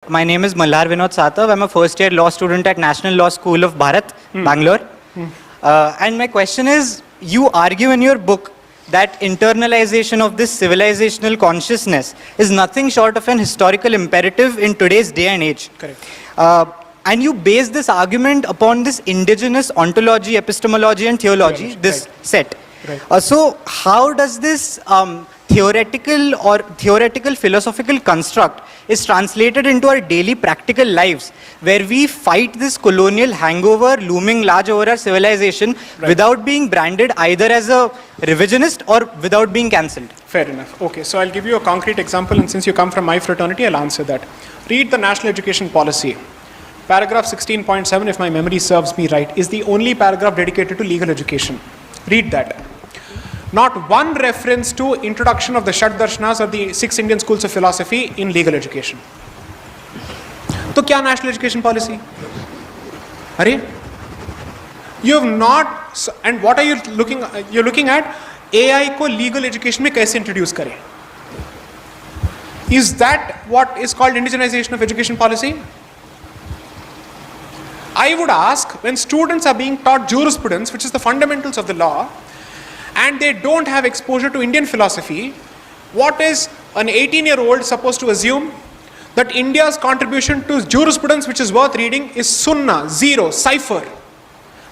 My name is Malhar Vinod Satav. I'm a first year law student at National Law School of Bharat, Bangalore. And my question is, you argue in your book that internalization of this civilizational consciousness is nothing short of an historical imperative in today's day and age. Correct. And you base this argument upon this indigenous ontology, epistemology and theology, this set. Right. So how does this theoretical philosophical construct is translated into our daily practical lives, where we fight this colonial hangover looming large over our civilization without being branded either as a revisionist or without being cancelled? Fair enough. Okay, so I'll give you a concrete example, and since you come from my fraternity, I'll answer that. Read the National Education Policy. Paragraph 16.7, if my memory serves me right, is the only paragraph dedicated to legal education. Read that. Not one reference to introduction of the Shat Darshanas or the 6 Indian schools of philosophy in legal education. So, kya national education policy? Are you have not, and what are you looking? You're looking at AI ko legal education mein kaise introduce kare. Is that what is called indigenization of education policy? I would ask, when students are being taught jurisprudence, which is the fundamentals of the law, and they don't have exposure to Indian philosophy, what is an 18-year-old supposed to assume? That India's contribution to jurisprudence which is worth reading is sunnah, zero, cipher.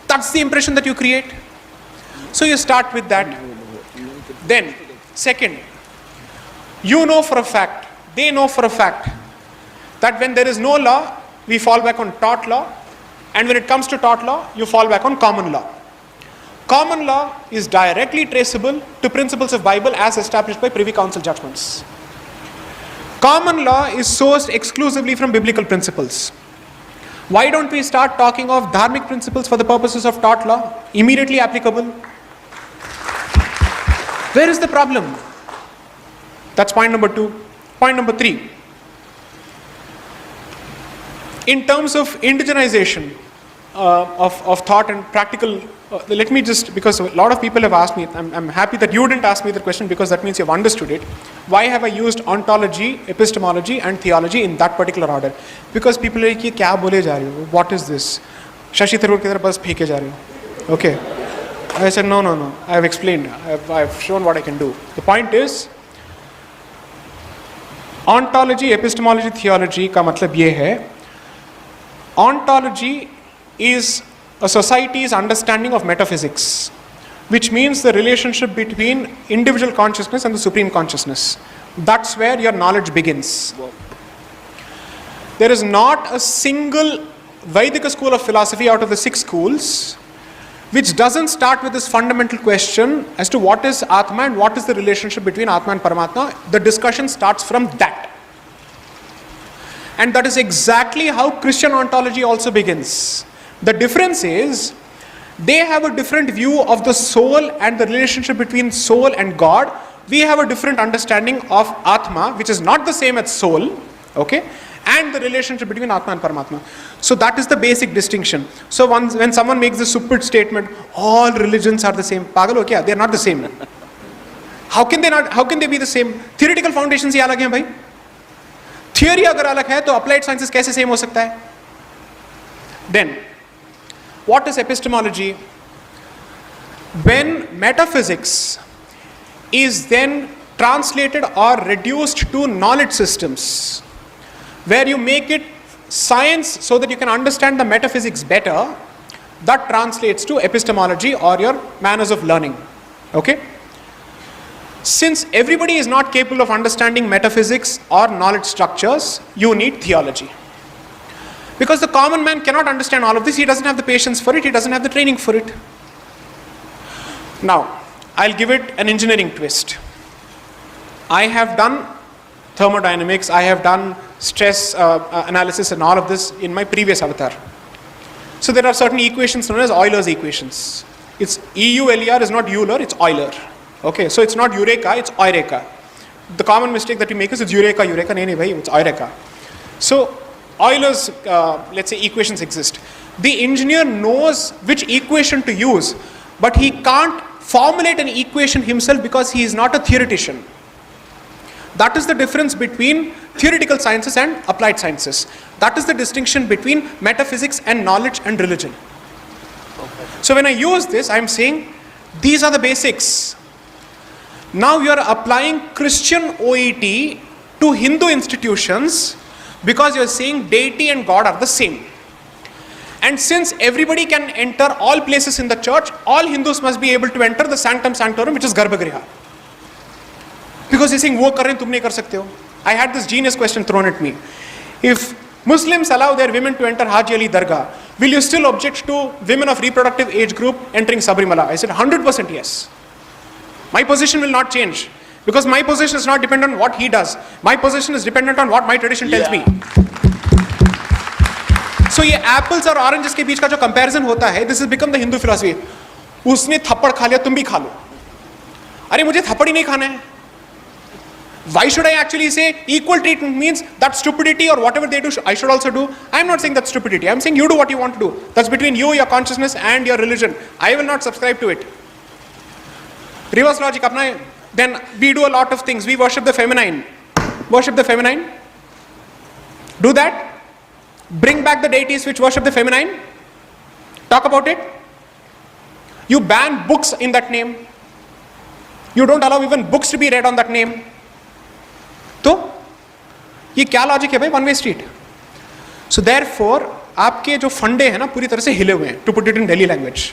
That's the impression that you create. So you start with that. Then, second, you know for a fact, they know for a fact, that when there is no law, we fall back on taught law, and when it comes to taught law, you fall back on common law. Common law is directly traceable to principles of Bible as established by Privy Council judgments. Common law is sourced exclusively from biblical principles. Why don't we start talking of dharmic principles for the purposes of taught law, immediately applicable? Where is the problem? That's point number 2. Point number 3. In terms of indigenization of thought and practical, let me just, because a lot of people have asked me, I'm happy that you didn't ask me the question because that means you've understood it. Why have I used ontology, epistemology and theology in that particular order? Because people are like, kya bole ja rahe ho? What is this? Shashi Tharoor ki tarah bas pheke ja rahe ho. Okay. I said, no. I have explained. I've shown what I can do. The point is, ontology, epistemology, theology ka matlab ye hai, ontology is a society's understanding of metaphysics, which means the relationship between individual consciousness and the supreme consciousness. That's where your knowledge begins. There is not a single Vaidika school of philosophy out of the 6 schools which doesn't start with this fundamental question as to what is Atma and what is the relationship between Atma and Paramatma. The discussion starts from that. And that is exactly how Christian ontology also begins. The difference is, they have a different view of the soul and the relationship between soul and God. We have a different understanding of Atma, which is not the same as soul, okay, and the relationship between Atma and Paramatma. So that is the basic distinction. So when someone makes the stupid statement, all religions are the same, pagal ho kya? They are not the same. How can they be the same? Theoretical foundations ही अलग हैं भाई. Theory अगर अलग है तो applied sciences कैसे same हो सकता है? Then, what is epistemology? When metaphysics is then translated or reduced to knowledge systems, where you make it science so that you can understand the metaphysics better, that translates to epistemology or your manners of learning. Okay? Since everybody is not capable of understanding metaphysics or knowledge structures, you need theology. Because the common man cannot understand all of this, he doesn't have the patience for it, he doesn't have the training for it. Now, I'll give it an engineering twist. I have done thermodynamics, I have done stress analysis and all of this in my previous avatar. So there are certain equations known as Euler's equations. It's EULER is not Euler, it's Euler. Okay, so it's not Eureka, it's Eureka. The common mistake that we make is it's Eureka, nahi bhai, it's Eureka. So Euler's, let's say, equations exist. The engineer knows which equation to use, but he can't formulate an equation himself because he is not a theoretician. That is the difference between theoretical sciences and applied sciences. That is the distinction between metaphysics and knowledge and religion. So when I use this, I am saying these are the basics. Now you are applying Christian OET to Hindu institutions because you are saying deity and God are the same. And since everybody can enter all places in the church, all Hindus must be able to enter the sanctum sanctorum, which is Garbhagriha. Because he's saying, wo kar rahe hain, tum nahi kar sakte ho. I had this genius question thrown at me. If Muslims allow their women to enter Haji Ali Dargah, will you still object to women of reproductive age group entering Sabrimala? I said 100% yes. My position will not change. Because my position is not dependent on what he does. My position is dependent on what my tradition tells me. So ये apples और oranges के बीच का जो comparison होता है, this has become the Hindu philosophy. उसने थप्पड़ खा लिया, तुम भी खा लो. अरे मुझे थप्पड़ ही नहीं खाना है. Why should I actually say equal treatment means that stupidity or whatever they do, I should also do? I am not saying that's stupidity. I am saying you do what you want to do. That's between you, your consciousness and your religion. I will not subscribe to it. Reverse logic apna. Then we do a lot of things. We worship the feminine. Worship the feminine. Do that. Bring back the deities which worship the feminine. Talk about it. You ban books in that name. You don't allow even books to be read on that name. तो ये क्या logic है भाई, one way street. So therefore आपके जो फंडे हैं ना पूरी तरह से हिले हुए हैं, to put it in daily language,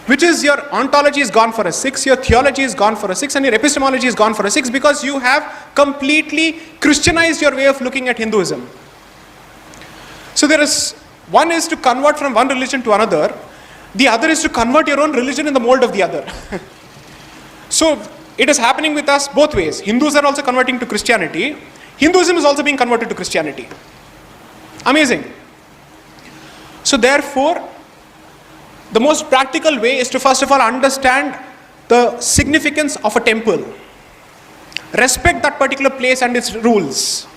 which is your ontology is gone for a 6, your theology is gone for a 6, and your epistemology is gone for a 6 because you have completely Christianized your way of looking at Hinduism. So there is, one is to convert from one religion to another, the other is to convert your own religion in the mold of the other. So it is happening with us both ways. Hindus are also converting to Christianity. Hinduism is also being converted to Christianity. Amazing. So therefore, the most practical way is to first of all understand the significance of a temple. Respect that particular place and its rules.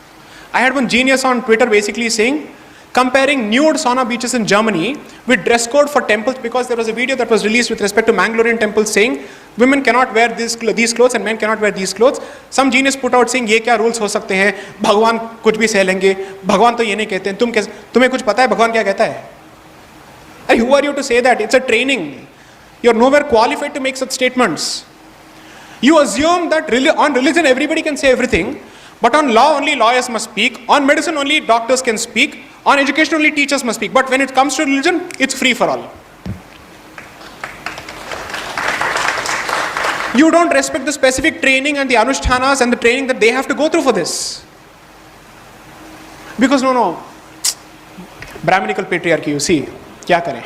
I had one genius on Twitter basically saying, comparing nude sauna beaches in Germany with dress code for temples, because there was a video that was released with respect to Mangalorean temples saying women cannot wear these clothes and men cannot wear these clothes. Some genius put out saying ये क्या rules हो सकते हैं, भगवान कुछ भी सह लेंगे, भगवान तो ये नहीं कहते हैं, तुम्हें कुछ पता है भगवान क्या कहता है? And who are you to say that? It's a training. You're nowhere qualified to make such statements. You assume that on religion everybody can say everything, but on law only lawyers must speak, on medicine only doctors can speak, on education only teachers must speak, but when it comes to religion, it's free for all. You don't respect the specific training and the anushtanas and the training that they have to go through for this. Because no, Brahminical patriarchy, you see, क्या करें?